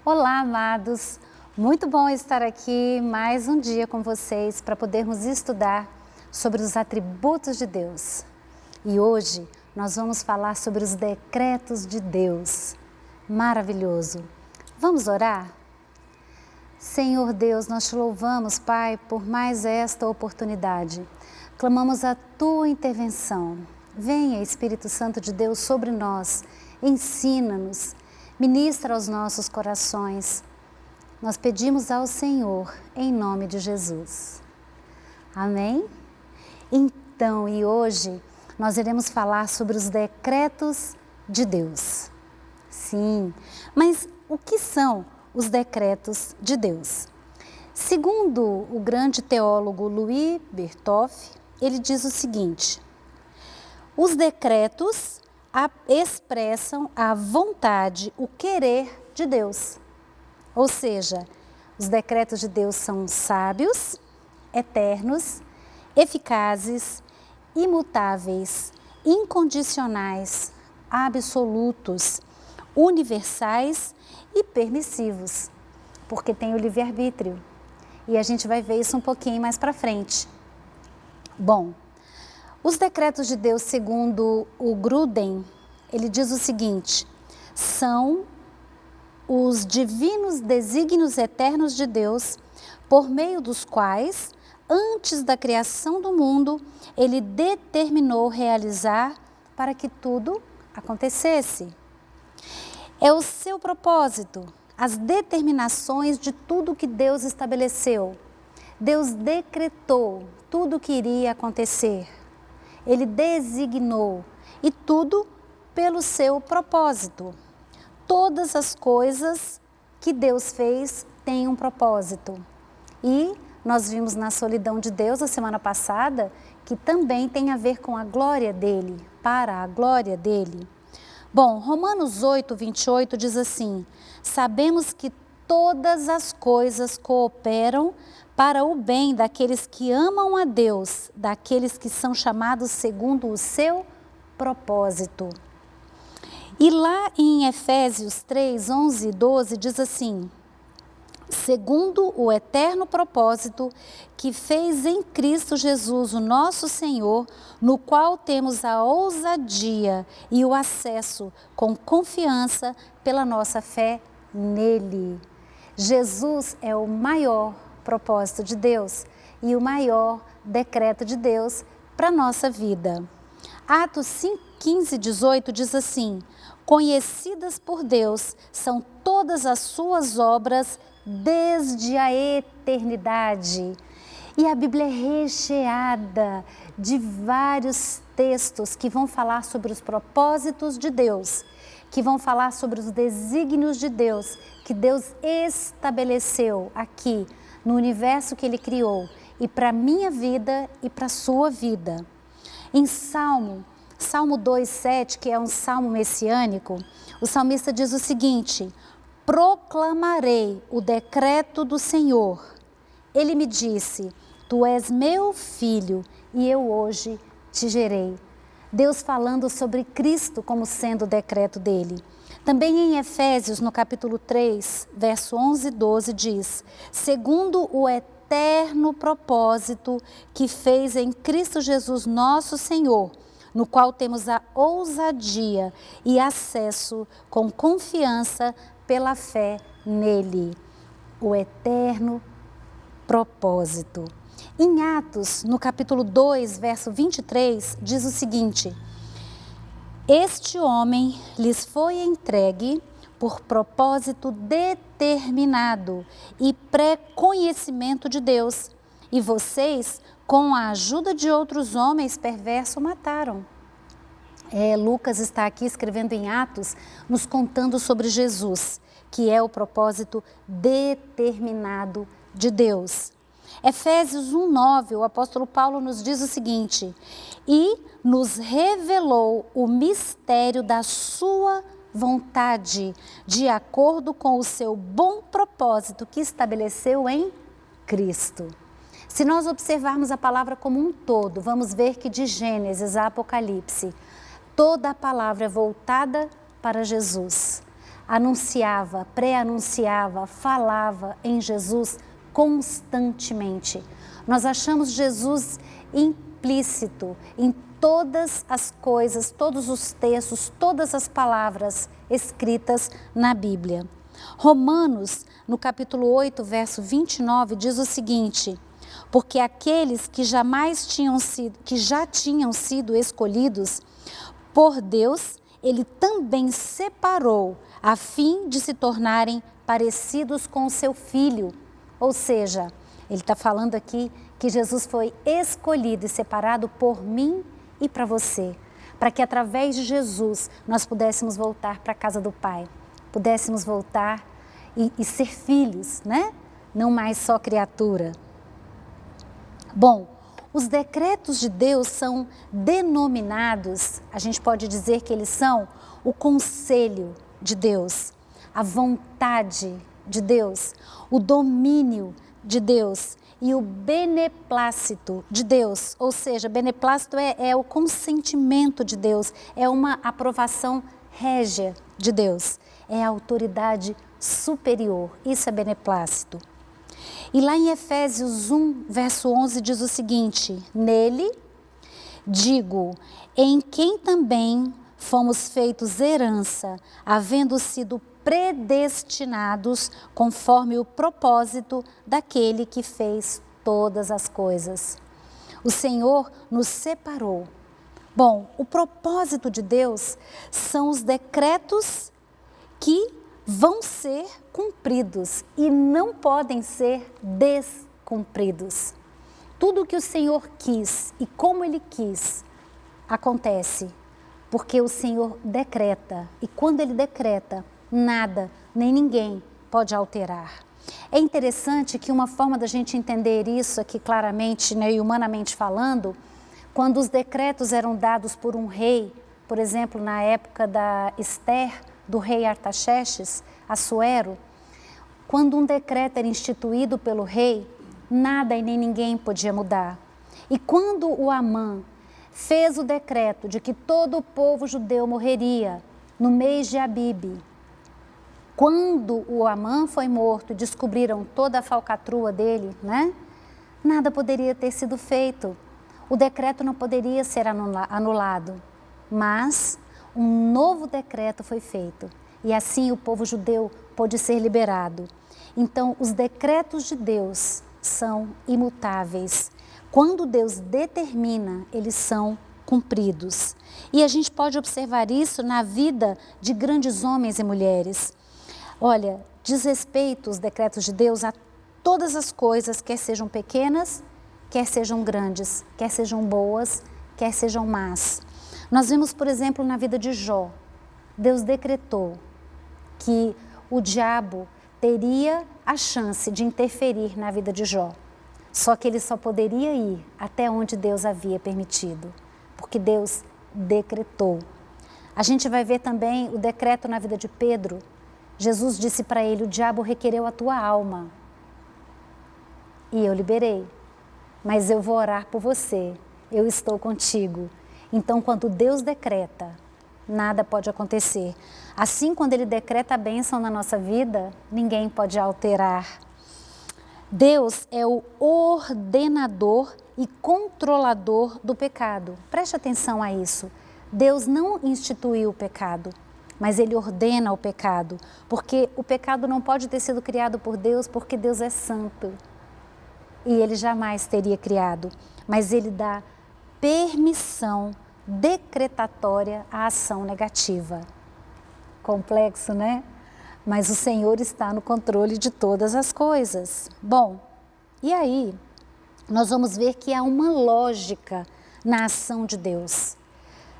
Olá, amados! Muito bom estar aqui mais um dia com vocês para podermos estudar sobre os atributos de Deus. E hoje nós vamos falar sobre os decretos de Deus. Maravilhoso! Vamos orar? Senhor Deus, nós te louvamos, Pai, por mais esta oportunidade. Clamamos a Tua intervenção. Venha, Espírito Santo de Deus, sobre nós, ensina-nos, ministra aos nossos corações. Nós pedimos ao Senhor, em nome de Jesus. Amém? Então, e hoje nós iremos falar sobre os decretos de Deus. Sim, mas o que são os decretos de Deus? Segundo o grande teólogo Louis Berthoff, ele diz o seguinte: os decretos expressam a vontade, o querer de Deus. Ou seja, os decretos de Deus são sábios, eternos, eficazes, imutáveis, incondicionais, absolutos, universais e permissivos, porque tem o livre-arbítrio. E a gente vai ver isso um pouquinho mais para frente. Bom, os decretos de Deus, segundo o Grudem, ele diz o seguinte: são os divinos desígnios eternos de Deus, por meio dos quais, antes da criação do mundo, ele determinou realizar para que tudo acontecesse. É o seu propósito, as determinações de tudo que Deus estabeleceu. Deus decretou tudo o que iria acontecer. Ele designou, e tudo pelo seu propósito. Todas as coisas que Deus fez têm um propósito. E nós vimos na solidão de Deus a semana passada que também tem a ver com a glória dele, para a glória dele. Bom, Romanos 8, 28 diz assim: sabemos que todas as coisas cooperam para o bem daqueles que amam a Deus, daqueles que são chamados segundo o seu propósito. E lá em Efésios 3, 11 e 12 diz assim: segundo o eterno propósito que fez em Cristo Jesus, o nosso Senhor, no qual temos a ousadia e o acesso com confiança pela nossa fé nele. Jesus é o maior propósito de Deus e o maior decreto de Deus para a nossa vida. Atos 5, 15 e 18 diz assim: conhecidas por Deus são todas as suas obras desde a eternidade. E a Bíblia é recheada de vários textos que vão falar sobre os propósitos de Deus, que vão falar sobre os desígnios de Deus, que Deus estabeleceu aqui no universo que Ele criou, e para a minha vida e para a sua vida. Em Salmo 2,7, que é um salmo messiânico, o salmista diz o seguinte: proclamarei o decreto do Senhor. Ele me disse: tu és meu filho e eu hoje te gerei. Deus falando sobre Cristo como sendo o decreto dele. Também em Efésios, no capítulo 3, verso 11 e 12, diz: segundo o eterno propósito que fez em Cristo Jesus nosso Senhor, no qual temos a ousadia e acesso com confiança pela fé nele. O eterno propósito. Em Atos, no capítulo 2, verso 23, diz o seguinte: este homem lhes foi entregue por propósito determinado e pré-conhecimento de Deus, e vocês, com a ajuda de outros homens perversos, o mataram. Lucas está aqui escrevendo em Atos, nos contando sobre Jesus, que é o propósito determinado de Deus. Efésios 1:9, o apóstolo Paulo nos diz o seguinte: e nos revelou o mistério da sua vontade, de acordo com o seu bom propósito que estabeleceu em Cristo. Se nós observarmos a palavra como um todo, vamos ver que de Gênesis a Apocalipse, toda a palavra é voltada para Jesus. anunciava, pré-anunciava, falava em Jesus constantemente. Nós achamos Jesus implícito em todas as coisas, todos os textos, todas as palavras escritas na Bíblia. Romanos, no capítulo 8, verso 29, diz o seguinte: porque aqueles que já tinham sido escolhidos por Deus, Ele também separou, a fim de se tornarem parecidos com o seu Filho. Ou seja, ele está falando aqui que Jesus foi escolhido e separado por mim e para você, para que através de Jesus nós pudéssemos voltar para a casa do Pai, pudéssemos voltar e ser filhos, né? Não mais só criatura. Bom, os decretos de Deus são denominados, a gente pode dizer que eles são o conselho de Deus, a vontade de Deus, o domínio de Deus e o beneplácito de Deus. Ou seja, beneplácito é o consentimento de Deus, é uma aprovação régia de Deus, é a autoridade superior, isso é beneplácito. E lá em Efésios 1, verso 11, diz o seguinte: nele, digo, em quem também fomos feitos herança, havendo sido predestinados conforme o propósito daquele que fez todas as coisas. O Senhor nos separou. Bom, o propósito de Deus são os decretos que vão ser cumpridos e não podem ser descumpridos. Tudo o que o Senhor quis e como Ele quis acontece, porque o Senhor decreta, e quando Ele decreta, nada nem ninguém pode alterar. É interessante que uma forma da gente entender isso aqui claramente, né, e humanamente falando, quando os decretos eram dados por um rei, por exemplo, na época da Ester, do rei Artaxerxes, Assuero, quando um decreto era instituído pelo rei, nada e nem ninguém podia mudar. E quando o Amã fez o decreto de que todo o povo judeu morreria no mês de Abibe, quando o Amã foi morto e descobriram toda a falcatrua dele, né? Nada poderia ter sido feito. O decreto não poderia ser anulado, mas um novo decreto foi feito e assim o povo judeu pôde ser liberado. Então, os decretos de Deus são imutáveis. Quando Deus determina, eles são cumpridos. E a gente pode observar isso na vida de grandes homens e mulheres. Olha, diz respeito os decretos de Deus a todas as coisas, quer sejam pequenas, quer sejam grandes, quer sejam boas, quer sejam más. Nós vimos, por exemplo, na vida de Jó, Deus decretou que o diabo teria a chance de interferir na vida de Jó. Só que ele só poderia ir até onde Deus havia permitido, porque Deus decretou. A gente vai ver também o decreto na vida de Pedro. Jesus disse para ele: o diabo requereu a tua alma e eu liberei, mas eu vou orar por você, eu estou contigo. Então, quando Deus decreta, nada pode acontecer. Assim, quando Ele decreta a bênção na nossa vida, ninguém pode alterar. Deus é o ordenador e controlador do pecado. Preste atenção a isso. Deus não instituiu o pecado, mas Ele ordena o pecado, porque o pecado não pode ter sido criado por Deus, porque Deus é santo e Ele jamais teria criado, mas Ele dá permissão decretatória à ação negativa. Complexo, né? Mas o Senhor está no controle de todas as coisas. Bom, e aí nós vamos ver que há uma lógica na ação de Deus.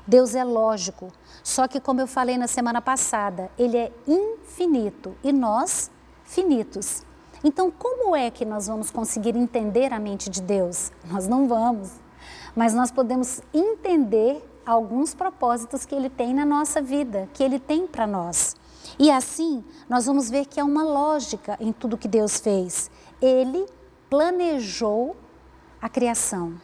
Deus é lógico, só que como eu falei na semana passada, Ele é infinito e nós finitos. Então, como é que nós vamos conseguir entender a mente de Deus? Nós não vamos, mas nós podemos entender alguns propósitos que Ele tem na nossa vida, que Ele tem para nós. E assim, nós vamos ver que há uma lógica em tudo que Deus fez. Ele planejou a criação,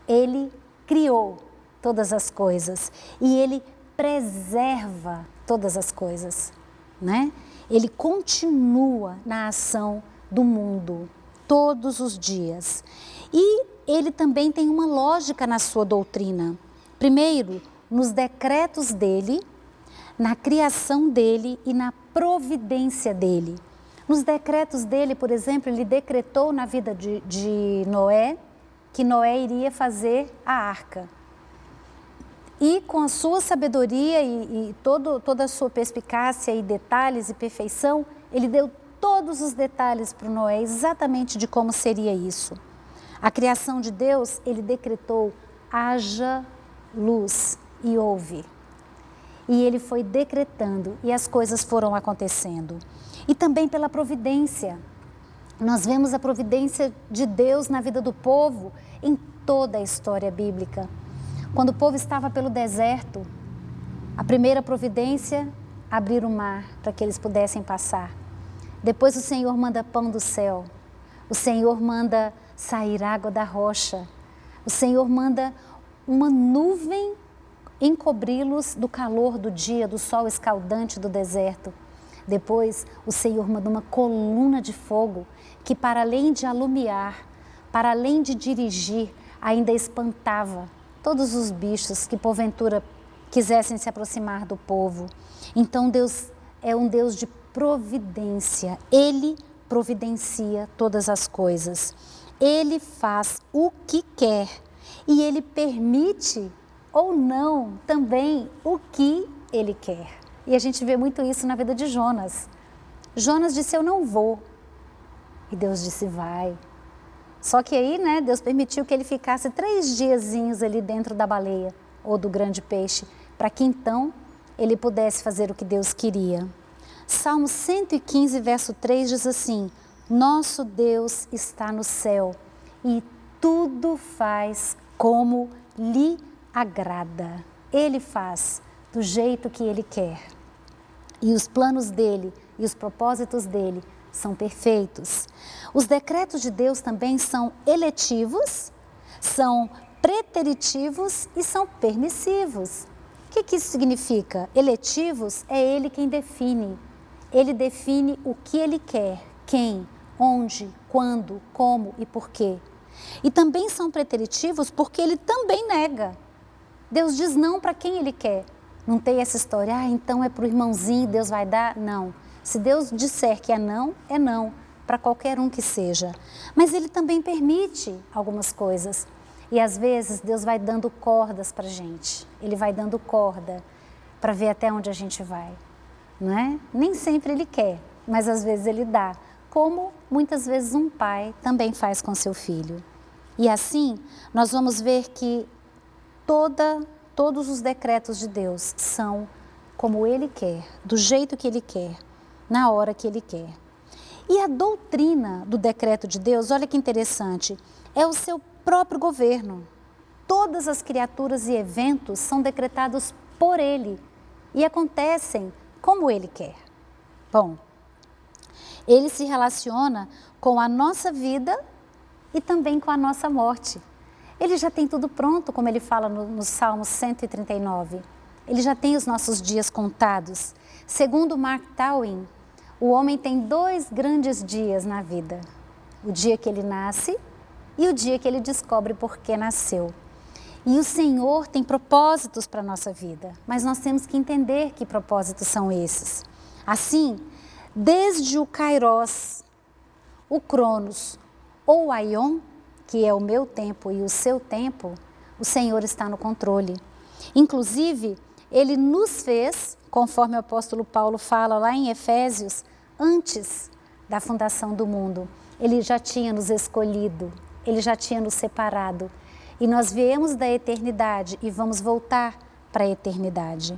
Ele criou todas as coisas e Ele preserva todas as coisas. né? Ele continua na ação do mundo todos os dias. E ele também tem uma lógica na sua doutrina. Primeiro, nos decretos dele, na criação dele e na providência dele. Nos decretos dele, por exemplo, ele decretou na vida de Noé que Noé iria fazer a arca. E com a sua sabedoria e toda a sua perspicácia e detalhes e perfeição, ele deu todos os detalhes para o Noé, exatamente de como seria isso. A criação de Deus, ele decretou, haja luz e houve. E ele foi decretando e as coisas foram acontecendo. E também pela providência. Nós vemos a providência de Deus na vida do povo em toda a história bíblica. Quando o povo estava pelo deserto, a primeira providência, abrir o mar para que eles pudessem passar. Depois o Senhor manda pão do céu. O Senhor manda sair água da rocha. O Senhor manda uma nuvem encobri-los do calor do dia, do sol escaldante do deserto. Depois o Senhor manda uma coluna de fogo que, para além de alumiar, para além de dirigir, ainda espantava todos os bichos que porventura quisessem se aproximar do povo. Então Deus é um Deus de providência. Ele providencia todas as coisas. Ele faz o que quer e Ele permite ou não também o que Ele quer. E a gente vê muito isso na vida de Jonas. Jonas disse, eu não vou. E Deus disse, vai. Só que aí, né, Deus permitiu que ele ficasse 3 diazinhos ali dentro da baleia ou do grande peixe, para que então ele pudesse fazer o que Deus queria. Salmo 115, verso 3 diz assim, nosso Deus está no céu e tudo faz como lhe agrada. Ele faz do jeito que Ele quer. E os planos dEle e os propósitos dEle são perfeitos. Os decretos de Deus também são eletivos, são preteritivos e são permissivos. O que isso significa? Eletivos é Ele quem define. Ele define o que Ele quer, quem, onde, quando, como e por quê. E também são preteritivos porque Ele também nega. Deus diz não para quem Ele quer. Não tem essa história, então é para o irmãozinho, Deus vai dar. Não. Se Deus disser que é não para qualquer um que seja. Mas Ele também permite algumas coisas. E às vezes Deus vai dando cordas para a gente. Ele vai dando corda para ver até onde a gente vai. Não é? Nem sempre Ele quer, mas às vezes Ele dá. Como muitas vezes um pai também faz com seu filho. E assim, nós vamos ver que todos os decretos de Deus são como Ele quer, do jeito que Ele quer, na hora que Ele quer. E a doutrina do decreto de Deus, olha que interessante, é o seu próprio governo. Todas as criaturas e eventos são decretados por Ele e acontecem como Ele quer. Bom, Ele se relaciona com a nossa vida e também com a nossa morte. Ele já tem tudo pronto, como ele fala no Salmo 139. Ele já tem os nossos dias contados. Segundo Mark Twain, o homem tem 2 grandes dias na vida. O dia que ele nasce e o dia que ele descobre por que nasceu. E o Senhor tem propósitos para a nossa vida, mas nós temos que entender que propósitos são esses. Assim, desde o Kairos, o Cronos ou o Aion, que é o meu tempo e o seu tempo, o Senhor está no controle. Inclusive, Ele nos fez, conforme o apóstolo Paulo fala lá em Efésios, antes da fundação do mundo. Ele já tinha nos escolhido, Ele já tinha nos separado. E nós viemos da eternidade e vamos voltar para a eternidade.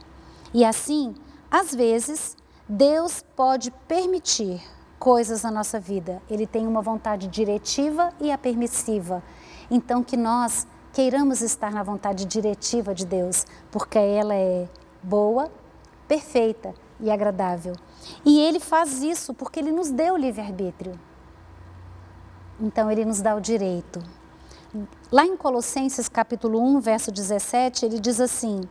E assim, às vezes, Deus pode permitir coisas na nossa vida. Ele tem uma vontade diretiva e a permissiva. Então que nós queiramos estar na vontade diretiva de Deus, porque ela é boa, perfeita e agradável. E Ele faz isso porque Ele nos deu o livre-arbítrio. Então Ele nos dá o direito. Lá em Colossenses capítulo 1, verso 17, ele diz assim,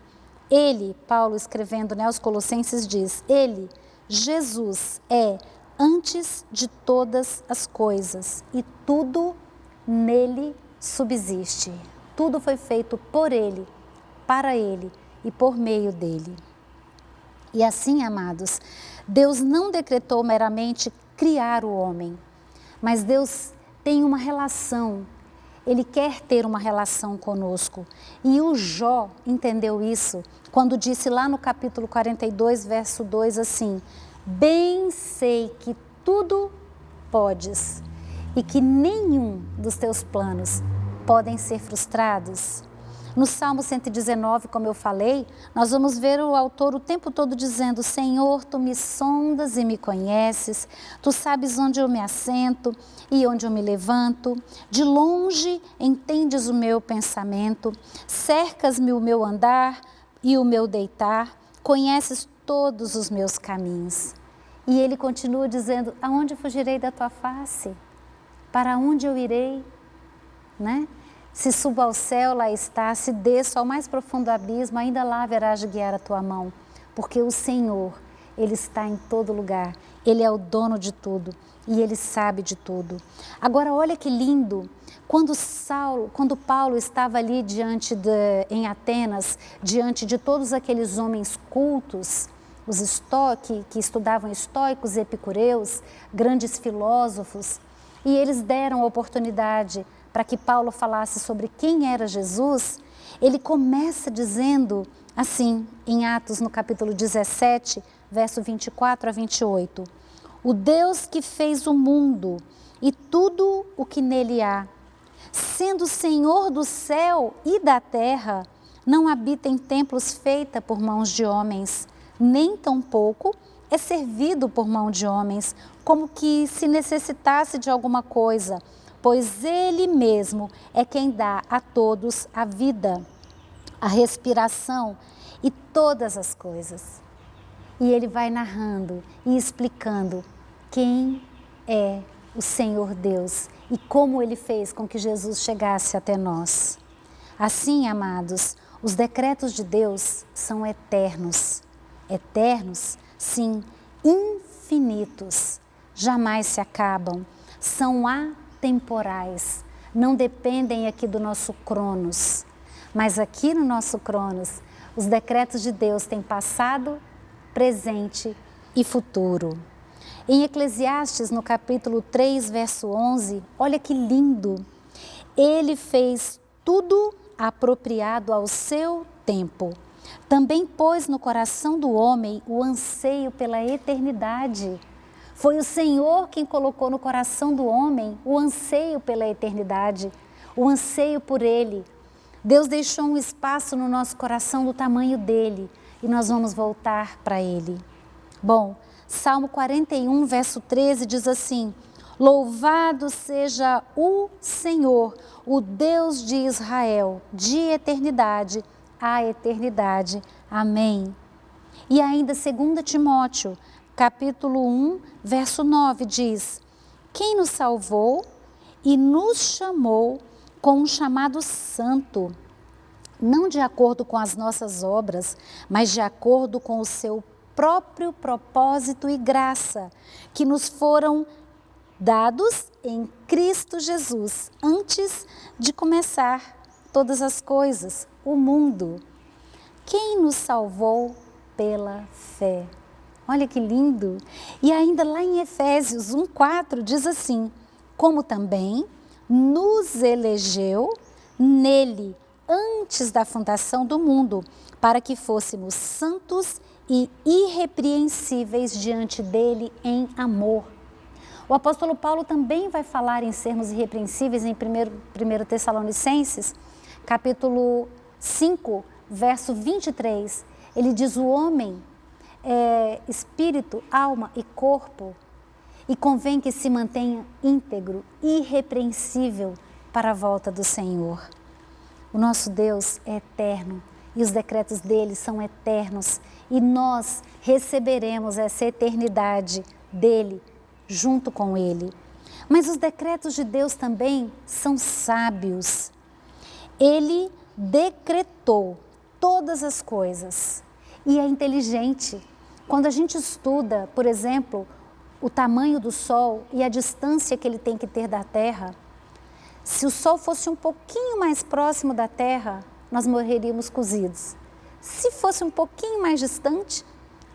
Ele, Paulo escrevendo, aos Colossenses diz, Ele, Jesus é antes de todas as coisas e tudo nele subsiste. Tudo foi feito por ele, para ele e por meio dele. E assim, amados, Deus não decretou meramente criar o homem, mas Deus tem uma relação. Ele quer ter uma relação conosco. E o Jó entendeu isso quando disse lá no capítulo 42, verso 2 assim: bem sei que tudo podes e que nenhum dos teus planos podem ser frustrados. No Salmo 119, como eu falei, nós vamos ver o autor o tempo todo dizendo: Senhor, tu me sondas e me conheces, tu sabes onde eu me assento e onde eu me levanto, de longe entendes o meu pensamento, cercas-me o meu andar e o meu deitar, conheces todos os meus caminhos. E ele continua dizendo: aonde fugirei da tua face? Para onde eu irei? Né? Se subo ao céu, lá está, se desço ao mais profundo abismo, ainda lá haverás de guiar a tua mão, porque o Senhor, Ele está em todo lugar, Ele é o dono de tudo e Ele sabe de tudo. Agora olha que lindo, quando Paulo estava ali em Atenas, diante de todos aqueles homens cultos, que estudavam estoicos e epicureus, grandes filósofos, e eles deram a oportunidade para que Paulo falasse sobre quem era Jesus. Ele começa dizendo assim, em Atos, no capítulo 17, verso 24 a 28. O Deus que fez o mundo e tudo o que nele há, sendo Senhor do céu e da terra, não habita em templos feitos por mãos de homens, nem tampouco é servido por mão de homens, como que se necessitasse de alguma coisa, pois Ele mesmo é quem dá a todos a vida, a respiração e todas as coisas. E ele vai narrando e explicando quem é o Senhor Deus e como Ele fez com que Jesus chegasse até nós. Assim, amados, os decretos de Deus são eternos. Eternos, sim, infinitos, jamais se acabam, são atemporais, não dependem aqui do nosso Cronos, mas aqui no nosso Cronos, os decretos de Deus têm passado, presente e futuro. Em Eclesiastes, no capítulo 3, verso 11, olha que lindo, Ele fez tudo apropriado ao seu tempo. Também pôs no coração do homem o anseio pela eternidade. Foi o Senhor quem colocou no coração do homem o anseio pela eternidade, o anseio por Ele. Deus deixou um espaço no nosso coração do tamanho dele e nós vamos voltar para Ele. Bom, Salmo 41, verso 13 diz assim: Louvado seja o Senhor, o Deus de Israel, de eternidade a eternidade. Amém. E ainda 2 Timóteo, capítulo 1, verso 9 diz: Quem nos salvou e nos chamou com um chamado santo, não de acordo com as nossas obras, mas de acordo com o seu próprio propósito e graça, que nos foram dados em Cristo Jesus, antes de começar todas as coisas, o mundo. Quem nos salvou pela fé. Olha que lindo! E ainda lá em Efésios 1,4 diz assim: como também nos elegeu nele antes da fundação do mundo, para que fôssemos santos e irrepreensíveis diante dele em amor. O apóstolo Paulo também vai falar em sermos irrepreensíveis em 1 Tessalonicenses, capítulo 5, verso 23. Ele diz: o homem é espírito, alma e corpo, e convém que se mantenha íntegro, irrepreensível para a volta do Senhor. O nosso Deus é eterno e os decretos dele são eternos e nós receberemos essa eternidade dele junto com ele. Mas os decretos de Deus também são sábios. Ele decretou todas as coisas e é inteligente. Quando a gente estuda, por exemplo, o tamanho do Sol e a distância que ele tem que ter da Terra, se o Sol fosse um pouquinho mais próximo da Terra, nós morreríamos cozidos. Se fosse um pouquinho mais distante,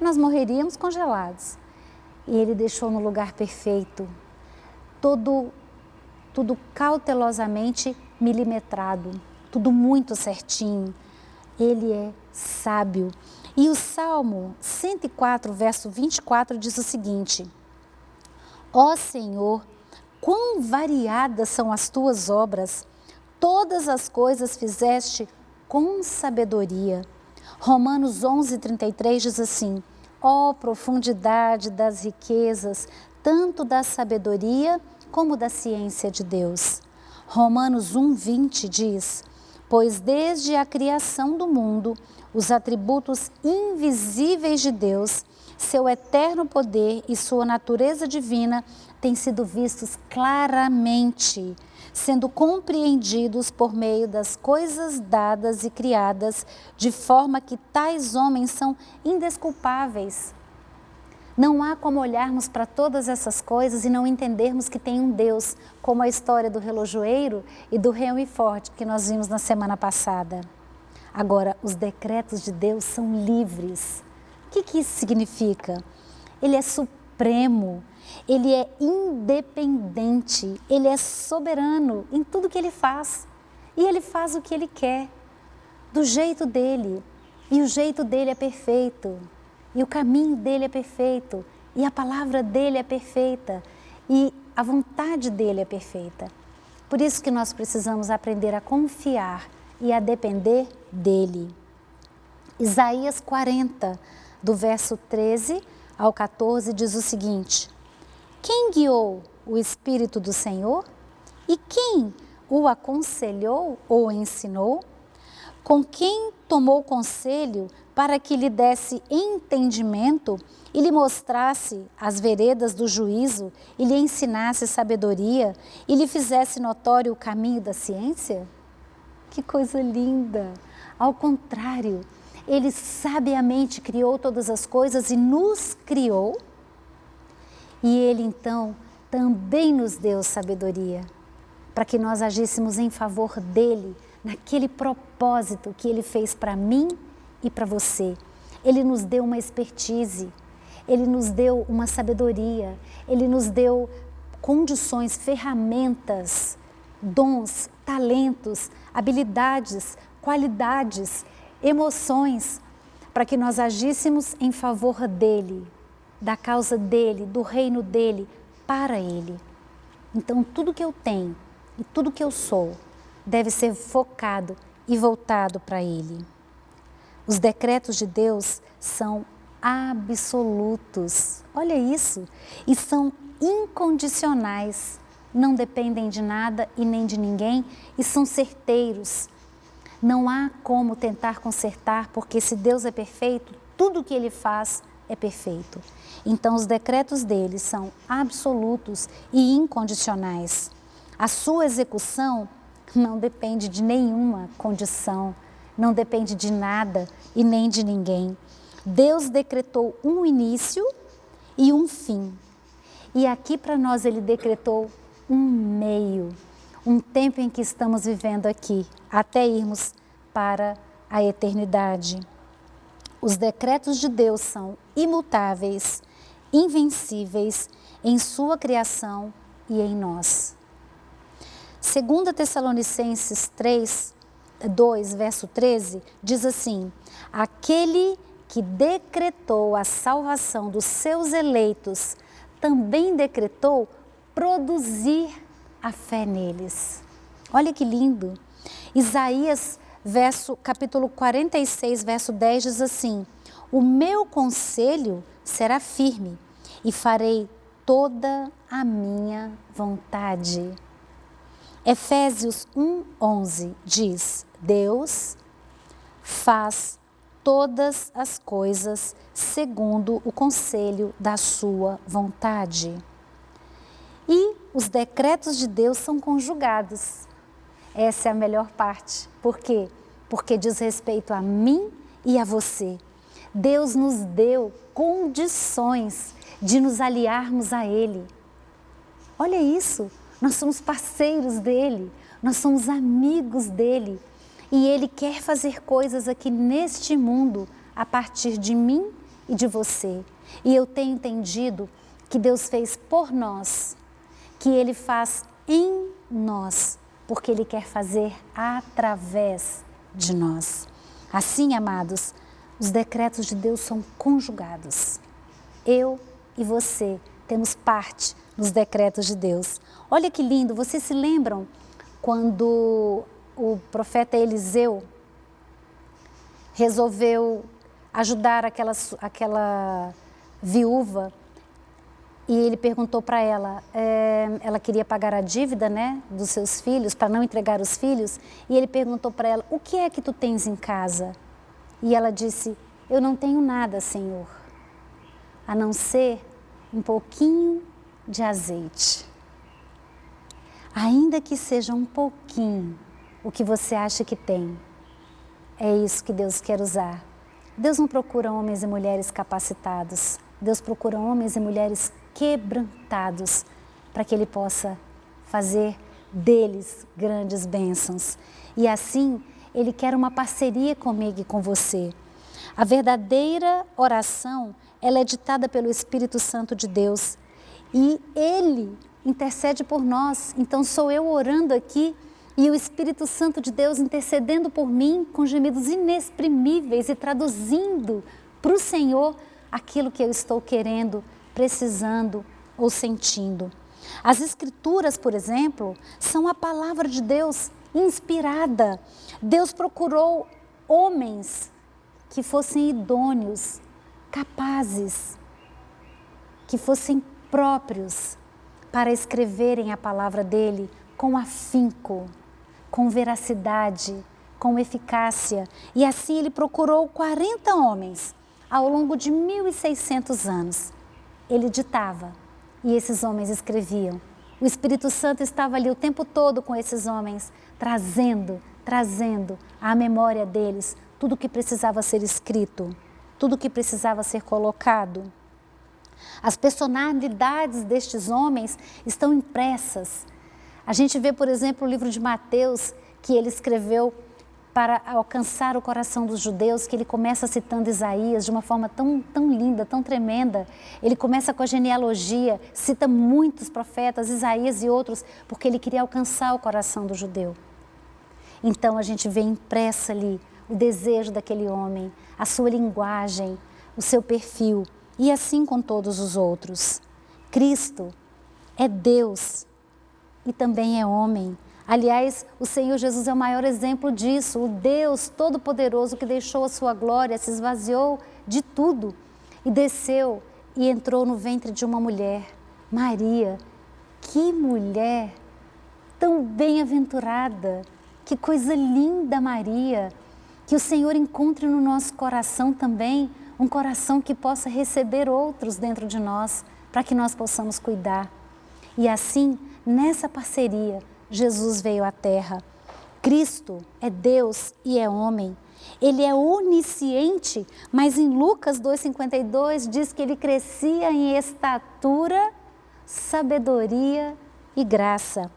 nós morreríamos congelados. E ele deixou no lugar perfeito, tudo cautelosamente milimetrado, tudo muito certinho. Ele é sábio. E o Salmo 104, verso 24 diz o seguinte: Ó Senhor, quão variadas são as tuas obras, todas as coisas fizeste com sabedoria. Romanos 11, 33 diz assim: ó profundidade das riquezas, tanto da sabedoria como da ciência de Deus. Romanos 1, 20 diz: pois desde a criação do mundo, os atributos invisíveis de Deus, seu eterno poder e sua natureza divina têm sido vistos claramente, sendo compreendidos por meio das coisas dadas e criadas, de forma que tais homens são indesculpáveis. Não há como olharmos para todas essas coisas e não entendermos que tem um Deus, como a história do relojoeiro e do Henry Ford, que nós vimos na semana passada. Agora, os decretos de Deus são livres. O que isso significa? Ele é supremo, ele é independente, ele é soberano em tudo que ele faz. E ele faz o que ele quer, do jeito dele. E o jeito dele é perfeito. E o caminho dele é perfeito. E a palavra dele é perfeita. E a vontade dele é perfeita. Por isso que nós precisamos aprender a confiar e a depender dele. Isaías 40, do verso 13 ao 14, diz o seguinte: quem guiou o Espírito do Senhor? E quem o aconselhou ou ensinou? Com quem tomou conselho para que lhe desse entendimento e lhe mostrasse as veredas do juízo e lhe ensinasse sabedoria e lhe fizesse notório o caminho da ciência? Que coisa linda! Ao contrário, ele sabiamente criou todas as coisas e nos criou. E ele então também nos deu sabedoria para que nós agíssemos em favor dele, naquele propósito que ele fez para mim e para você. Ele nos deu uma expertise, ele nos deu uma sabedoria, ele nos deu condições, ferramentas, dons, talentos, habilidades, qualidades, emoções, para que nós agíssemos em favor dele, da causa dele, do reino dele, para ele. Então, tudo que eu tenho e tudo que eu sou deve ser focado e voltado para ele. Os decretos de Deus são absolutos, olha isso, e são incondicionais, não dependem de nada e nem de ninguém e são certeiros. Não há como tentar consertar, porque se Deus é perfeito, tudo que ele faz é perfeito. Então os decretos dele são absolutos e incondicionais. A sua execução não depende de nenhuma condição, não depende de nada e nem de ninguém. Deus decretou um início e um fim. E aqui para nós ele decretou um meio, um tempo em que estamos vivendo aqui, até irmos para a eternidade. Os decretos de Deus são imutáveis, invencíveis em sua criação e em nós. 2 Tessalonicenses 2, verso 13, diz assim: aquele que decretou a salvação dos seus eleitos, também decretou produzir a fé neles. Olha que lindo! Isaías, capítulo 46, verso 10 diz assim: o meu conselho será firme e farei toda a minha vontade. Efésios 1:11 diz: Deus faz todas as coisas segundo o conselho da sua vontade. E os decretos de Deus são conjugados. Essa é a melhor parte. Por quê? Porque diz respeito a mim e a você. Deus nos deu condições de nos aliarmos a Ele. Olha isso, nós somos parceiros dEle, nós somos amigos dEle. E Ele quer fazer coisas aqui neste mundo a partir de mim e de você. E eu tenho entendido que Deus fez por nós, que Ele faz em nós, porque Ele quer fazer através de nós. Assim, amados, os decretos de Deus são conjugados. Eu e você temos parte nos decretos de Deus. Olha que lindo, vocês se lembram quando o profeta Eliseu resolveu ajudar aquela viúva e ele perguntou para ela, ela queria pagar a dívida, né, dos seus filhos, para não entregar os filhos, e ele perguntou para ela, o que é que tu tens em casa? E ela disse, eu não tenho nada, Senhor, a não ser um pouquinho de azeite. Ainda que seja um pouquinho o que você acha que tem, é isso que Deus quer usar. Deus não procura homens e mulheres capacitados, Deus procura homens e mulheres quebrantados para que Ele possa fazer deles grandes bênçãos. E assim, Ele quer uma parceria comigo e com você. A verdadeira oração, ela é ditada pelo Espírito Santo de Deus e Ele intercede por nós. Então sou eu orando aqui e o Espírito Santo de Deus intercedendo por mim com gemidos inexprimíveis e traduzindo para o Senhor aquilo que eu estou querendo, precisando ou sentindo. As Escrituras, por exemplo, são a palavra de Deus inspirada. Deus procurou homens que fossem idôneos, capazes, que fossem próprios para escreverem a palavra dele com afinco, com veracidade, com eficácia. E assim ele procurou 40 homens ao longo de 1.600 anos. Ele ditava e esses homens escreviam. O Espírito Santo estava ali o tempo todo com esses homens, trazendo à memória deles tudo o que precisava ser escrito, tudo o que precisava ser colocado. As personalidades destes homens estão impressas. A gente vê, por exemplo, o livro de Mateus, que ele escreveu para alcançar o coração dos judeus, que ele começa citando Isaías de uma forma tão linda, tão tremenda. Ele começa com a genealogia, cita muitos profetas, Isaías e outros, porque ele queria alcançar o coração do judeu. Então a gente vê impressa ali o desejo daquele homem, a sua linguagem, o seu perfil, e assim com todos os outros. Cristo é Deus e também é homem. Aliás, o Senhor Jesus é o maior exemplo disso, o Deus Todo-Poderoso que deixou a sua glória, se esvaziou de tudo e desceu e entrou no ventre de uma mulher, Maria. Que mulher tão bem-aventurada, que coisa linda, Maria, que o Senhor encontre no nosso coração também, um coração que possa receber outros dentro de nós, para que nós possamos cuidar. E assim, nessa parceria, Jesus veio à Terra. Cristo é Deus e é homem. Ele é onisciente, mas em Lucas 2,52 diz que ele crescia em estatura, sabedoria e graça.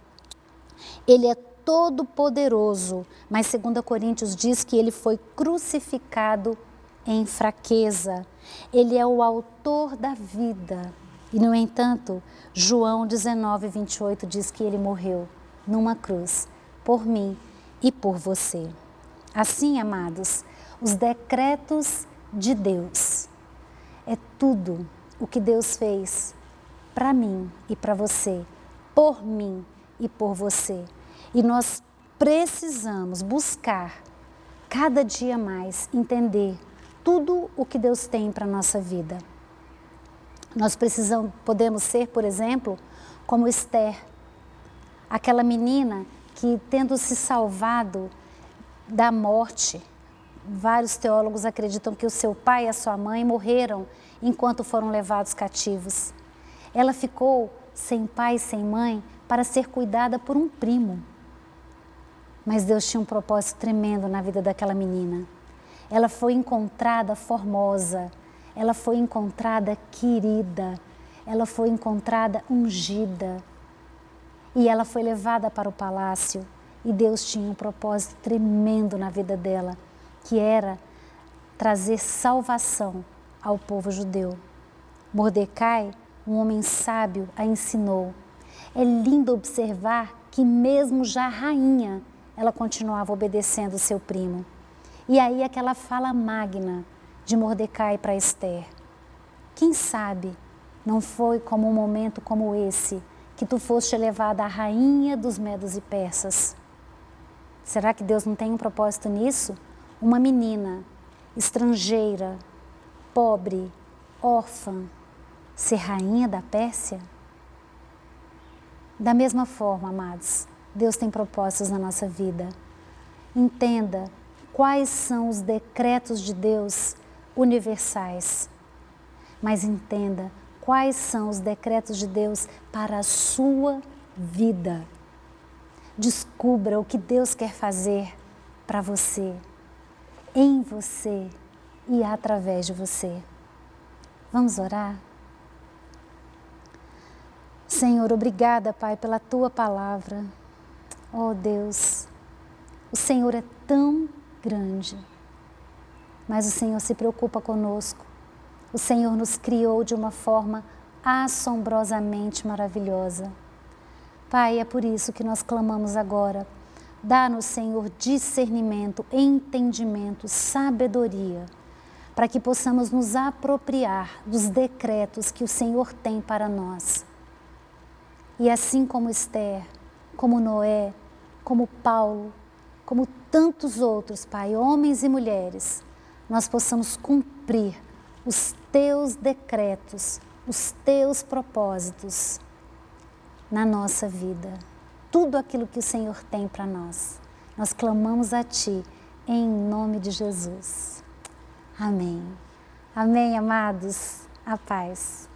Ele é todo-poderoso, mas 2 Coríntios diz que ele foi crucificado em fraqueza. Ele é o autor da vida. E, no entanto, João 19:28 diz que ele morreu numa cruz, por mim e por você. Assim, amados, os decretos de Deus é tudo o que Deus fez para mim e para você, por mim e por você. E nós precisamos buscar cada dia mais entender tudo o que Deus tem para a nossa vida. Nós podemos ser, por exemplo, como Esther, aquela menina que, tendo se salvado da morte, vários teólogos acreditam que o seu pai e a sua mãe morreram enquanto foram levados cativos. Ela ficou sem pai e sem mãe para ser cuidada por um primo. Mas Deus tinha um propósito tremendo na vida daquela menina. ela foi encontrada formosa, ela foi encontrada querida, ela foi encontrada ungida. E ela foi levada para o palácio e Deus tinha um propósito tremendo na vida dela, que era trazer salvação ao povo judeu. Mordecai, um homem sábio, a ensinou. É lindo observar que mesmo já rainha, ela continuava obedecendo seu primo. E aí aquela fala magna de Mordecai para Esther. Quem sabe não foi como um momento como esse que tu foste elevada à rainha dos medos e persas? Será que Deus não tem um propósito nisso? Uma menina estrangeira, pobre, órfã, ser rainha da Pérsia? Da mesma forma, amados, Deus tem propósitos na nossa vida. Entenda quais são os decretos de Deus universais, mas entenda quais são os decretos de Deus para a sua vida. Descubra o que Deus quer fazer para você, em você e através de você. Vamos orar? Senhor, obrigada, Pai, pela Tua palavra. Oh Deus, o Senhor é tão grande, mas o Senhor se preocupa conosco. O Senhor nos criou de uma forma assombrosamente maravilhosa. Pai, é por isso que nós clamamos agora. Dá-nos, Senhor, discernimento, entendimento, sabedoria, para que possamos nos apropriar dos decretos que o Senhor tem para nós. E assim como Esther, como Noé, como Paulo, como tantos outros, Pai, homens e mulheres, nós possamos cumprir os Teus decretos, os Teus propósitos na nossa vida. Tudo aquilo que o Senhor tem para nós. Nós clamamos a Ti, em nome de Jesus. Amém. Amém, amados. A paz.